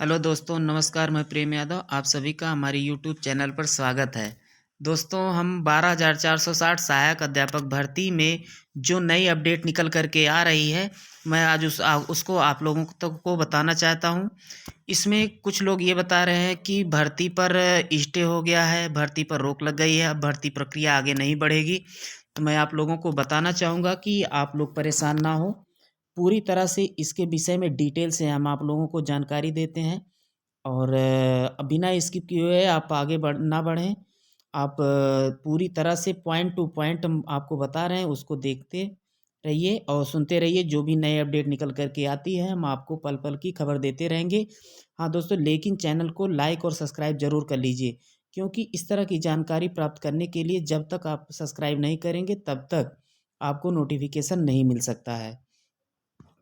Hello दोस्तों, नमस्कार। मैं प्रेम यादव, आप सभी का हमारे यूट्यूब चैनल पर स्वागत है। दोस्तों, हम 12,460 सहायक अध्यापक भर्ती में जो नई अपडेट निकल कर के आ रही है, मैं आज उसको आप लोगों तक को बताना चाहता हूं। इसमें कुछ लोग ये बता रहे हैं कि भर्ती पर स्टे हो गया है, भर्ती पर रोक लग गई है, अब भर्ती प्रक्रिया आगे नहीं बढ़ेगी। तो मैं आप लोगों को बताना चाहूँगा कि आप लोग परेशान ना हो। पूरी तरह से इसके विषय में डिटेल से हम आप लोगों को जानकारी देते हैं और बिना स्किप किए हुए आप आगे ना बढ़ें। आप पूरी तरह से पॉइंट टू पॉइंट हम आपको बता रहे हैं, उसको देखते रहिए और सुनते रहिए। जो भी नए अपडेट निकल कर के आती है, हम आपको पल-पल की खबर देते रहेंगे। हाँ दोस्तों, लेकिन चैनल को लाइक और सब्सक्राइब ज़रूर कर लीजिए, क्योंकि इस तरह की जानकारी प्राप्त करने के लिए जब तक आप सब्सक्राइब नहीं करेंगे, तब तक आपको नोटिफ़िकेशन नहीं मिल सकता है।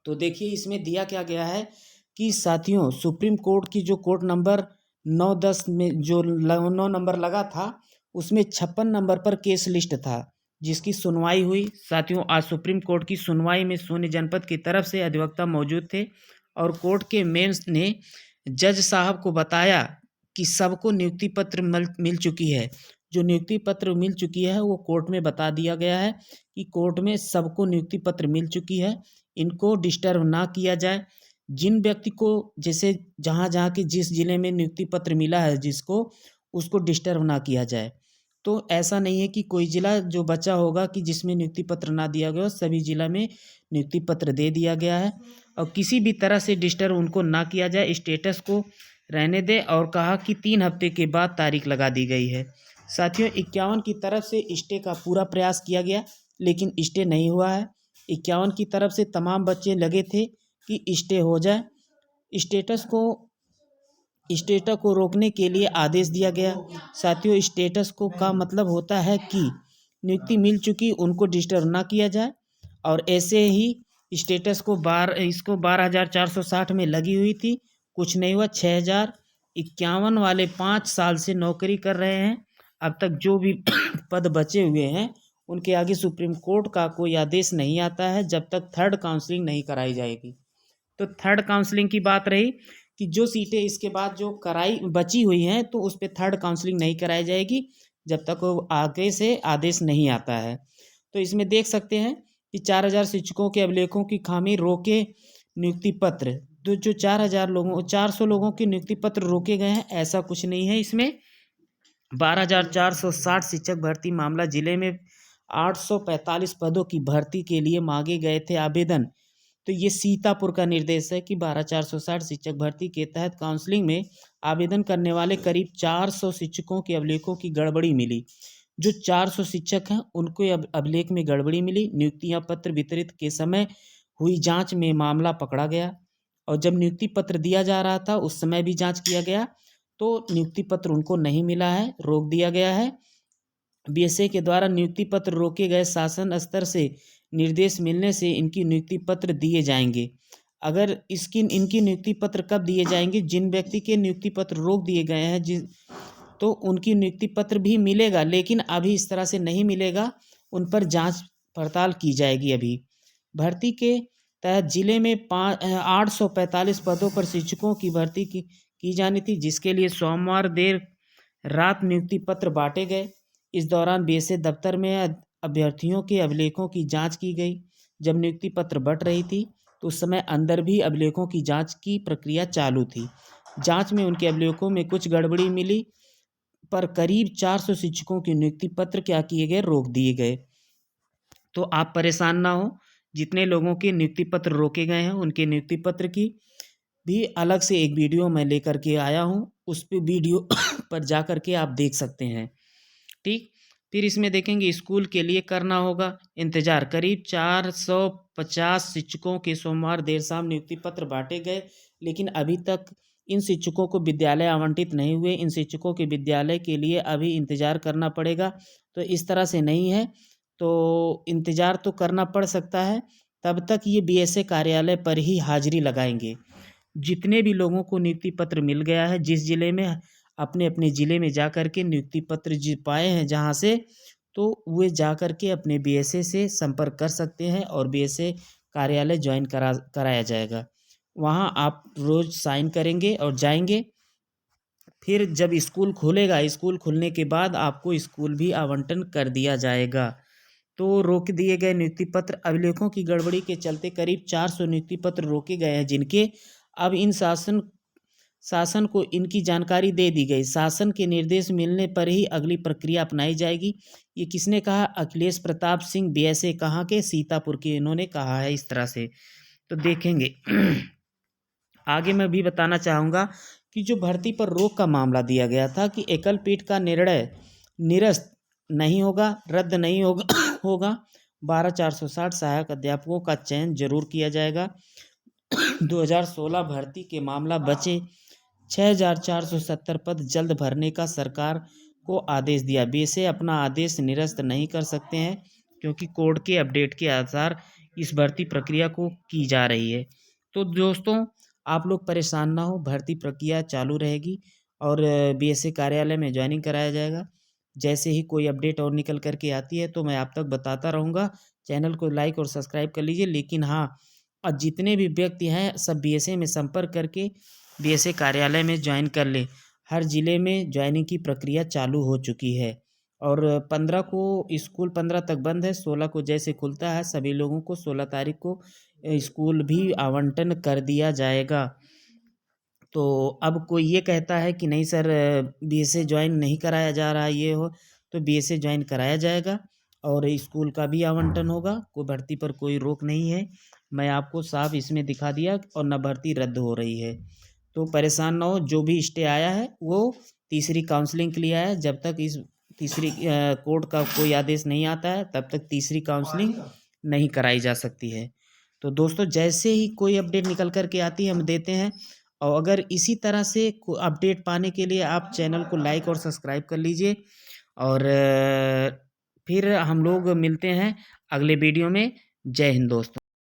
तो देखिए, इसमें दिया क्या गया है कि साथियों, सुप्रीम कोर्ट की जो कोर्ट नंबर 9-10 में जो 9 नंबर लगा था, उसमें 56 नंबर पर केस लिस्ट था, जिसकी सुनवाई हुई। साथियों, आज सुप्रीम कोर्ट की सुनवाई में सोनी जनपद की तरफ से अधिवक्ता मौजूद थे और कोर्ट के मेंस ने जज साहब को बताया कि सबको नियुक्ति पत्र मिल चुकी है। जो नियुक्ति पत्र मिल चुकी है वो कोर्ट में बता दिया गया है कि कोर्ट में सबको नियुक्ति पत्र मिल चुकी है, इनको डिस्टर्ब ना किया जाए। जिन व्यक्ति को जैसे जहाँ-जहाँ के जिस ज़िले में नियुक्ति पत्र मिला है जिसको, उसको डिस्टर्ब ना किया जाए। तो ऐसा नहीं है कि कोई ज़िला जो बचा होगा कि जिसमें नियुक्ति पत्र ना दिया गया हो, सभी ज़िला में नियुक्ति पत्र दे दिया गया है और किसी भी तरह से डिस्टर्ब उनको ना किया जाए, स्टेटस को रहने दें। और कहा कि 3 हफ्ते के बाद तारीख लगा दी गई है। साथियों, 51 की तरफ से स्टे का पूरा प्रयास किया गया, लेकिन स्टे नहीं हुआ है। 51 की तरफ से तमाम बच्चे लगे थे कि स्टे हो जाए। स्टेटस को स्टेटस को रोकने के लिए आदेश दिया गया। साथियों, स्टेटस को का मतलब होता है कि नियुक्ति मिल चुकी, उनको डिस्टर्ब ना किया जाए। और ऐसे ही स्टेटस को 12,460 में लगी हुई थी, कुछ नहीं हुआ। 6,051 वाले 5 साल से नौकरी कर रहे हैं। अब तक जो भी पद बचे हुए हैं, उनके आगे सुप्रीम कोर्ट का कोई आदेश नहीं आता है जब तक थर्ड काउंसलिंग नहीं कराई जाएगी। तो थर्ड काउंसलिंग की बात रही कि जो सीटें इसके बाद जो कराई बची हुई हैं, तो उस पे थर्ड काउंसलिंग नहीं कराई जाएगी जब तक वो आगे से आदेश नहीं आता है। तो इसमें देख सकते हैं कि 4,000 शिक्षकों के अभिलेखों की खामी रोके नियुक्ति पत्र। तो जो 400 लोगों के नियुक्ति पत्र रोके गए हैं, ऐसा कुछ नहीं है। इसमें 12,460 शिक्षक भर्ती मामला जिले में 845 पदों की भर्ती के लिए मांगे गए थे आवेदन। तो ये सीतापुर का निर्देश है कि 12,460 शिक्षक भर्ती के तहत काउंसलिंग में आवेदन करने वाले करीब 400 शिक्षकों के अभिलेखों की गड़बड़ी मिली। जो 400 शिक्षक हैं, उनको अभिलेख में गड़बड़ी मिली। नियुक्तियां पत्र वितरित के समय हुई जांच में मामला पकड़ा गया और जब नियुक्ति पत्र दिया जा रहा था, उस समय भी जांच किया गया, तो नियुक्ति पत्र उनको नहीं मिला है, रोक दिया गया है। बीएसए के द्वारा नियुक्ति पत्र रोके गए, शासन स्तर से निर्देश मिलने से इनकी नियुक्ति पत्र दिए जाएंगे। अगर इनकी नियुक्ति पत्र कब दिए जाएंगे? जिन व्यक्ति के नियुक्ति पत्र रोक दिए गए हैं, तो उनकी नियुक्ति पत्र भी मिलेगा, लेकिन अभी इस तरह से नहीं मिलेगा। उन पर जांच पड़ताल की जाएगी। अभी भर्ती के तहत जिले में 845 पदों पर शिक्षकों की भर्ती की जानी थी, जिसके लिए सोमवार देर रात नियुक्ति पत्र बांटे गए। इस दौरान बीएसए दफ्तर में अभ्यर्थियों के अभिलेखों की जांच की गई। जब नियुक्ति पत्र बंट रही थी, तो उस समय अंदर भी अभिलेखों की जांच की प्रक्रिया चालू थी। जांच में उनके अभिलेखों में कुछ गड़बड़ी मिली, पर करीब 400 शिक्षकों के नियुक्ति पत्र क्या किए गए? रोक दिए गए। तो आप परेशान ना हो। जितने लोगों के नियुक्ति पत्र रोके गए हैं, उनके नियुक्ति पत्र की भी अलग से एक वीडियो मैं लेकर के आया हूँ। उस पे वीडियो पर जा कर के आप देख सकते हैं। ठीक। फिर इसमें देखेंगे स्कूल के लिए करना होगा इंतजार। करीब 450 शिक्षकों के सोमवार देर शाम नियुक्ति पत्र बांटे गए, लेकिन अभी तक इन शिक्षकों को विद्यालय आवंटित नहीं हुए। इन शिक्षकों के विद्यालय के लिए अभी इंतजार करना पड़ेगा। तो इस तरह से नहीं है, तो इंतजार तो करना पड़ सकता है। तब तक ये बीएसए कार्यालय पर ही हाजिरी लगाएंगे। जितने भी लोगों को नियुक्ति पत्र मिल गया है, जिस जिले में, अपने अपने ज़िले में जा कर के नियुक्ति पत्र पाए हैं जहाँ से, तो वे जा कर के अपने बीएसए से संपर्क कर सकते हैं और बीएसए कार्यालय ज्वाइन कराया जाएगा। वहाँ आप रोज़ साइन करेंगे और जाएंगे। फिर जब स्कूल खुलेगा, स्कूल खुलने के बाद आपको स्कूल भी आवंटन कर दिया जाएगा। तो रोक दिए गए नियुक्ति पत्र अभिलेखों की गड़बड़ी के चलते करीब 400 नियुक्ति पत्र रोके गए हैं, जिनके अब इन शासन को इनकी जानकारी दे दी गई। शासन के निर्देश मिलने पर ही अगली प्रक्रिया अपनाई जाएगी। ये किसने कहा? अखिलेश प्रताप सिंह बीएसए, कहाँ के? सीतापुर के, इन्होंने कहा है इस तरह से। तो देखेंगे आगे मैं भी बताना चाहूँगा कि जो भर्ती पर रोक का मामला दिया गया था कि एकल पीठ का निर्णय निरस्त नहीं होगा, रद्द नहीं होगा होगा 12,460 सहायक अध्यापकों का चयन जरूर किया जाएगा। 2016 भर्ती के मामला बचे 6,470 पद जल्द भरने का सरकार को आदेश दिया। बीएसए अपना आदेश निरस्त नहीं कर सकते हैं, क्योंकि कोड के अपडेट के आधार इस भर्ती प्रक्रिया को की जा रही है। तो दोस्तों, आप लोग परेशान ना हो, भर्ती प्रक्रिया चालू रहेगी और बीएसए कार्यालय में ज्वाइनिंग कराया जाएगा। जैसे ही कोई अपडेट और निकल कर के आती है तो मैं आप तक बताता रहूँगा। चैनल को लाइक और सब्सक्राइब कर लीजिए। लेकिन हाँ, और जितने भी व्यक्ति हैं सब बीएसए में संपर्क करके बीएसए कार्यालय में ज्वाइन कर ले। हर ज़िले में ज्वाइनिंग की प्रक्रिया चालू हो चुकी है और 15 को स्कूल 15 तक बंद है। 16 को जैसे खुलता है सभी लोगों को 16 तारीख को स्कूल भी आवंटन कर दिया जाएगा। तो अब कोई ये कहता है कि नहीं सर, बीएसए ज्वाइन नहीं कराया जा रहा है, ये हो, तो बीएसए ज्वाइन कराया जाएगा और स्कूल का भी आवंटन होगा। कोई भर्ती पर कोई रोक नहीं है। मैं आपको साफ इसमें दिखा दिया और न भर्ती रद्द हो रही है। तो परेशान ना हो। जो भी स्टे आया है वो तीसरी काउंसलिंग के लिए आया है। जब तक इस तीसरी कोर्ट का कोई आदेश नहीं आता है तब तक तीसरी काउंसलिंग नहीं कराई जा सकती है। तो दोस्तों, जैसे ही कोई अपडेट निकल कर के आती है हम देते हैं। और अगर इसी तरह से अपडेट पाने के लिए आप चैनल को लाइक और सब्सक्राइब कर लीजिए। और फिर हम लोग मिलते हैं अगले वीडियो में। जय हिंद दोस्तों।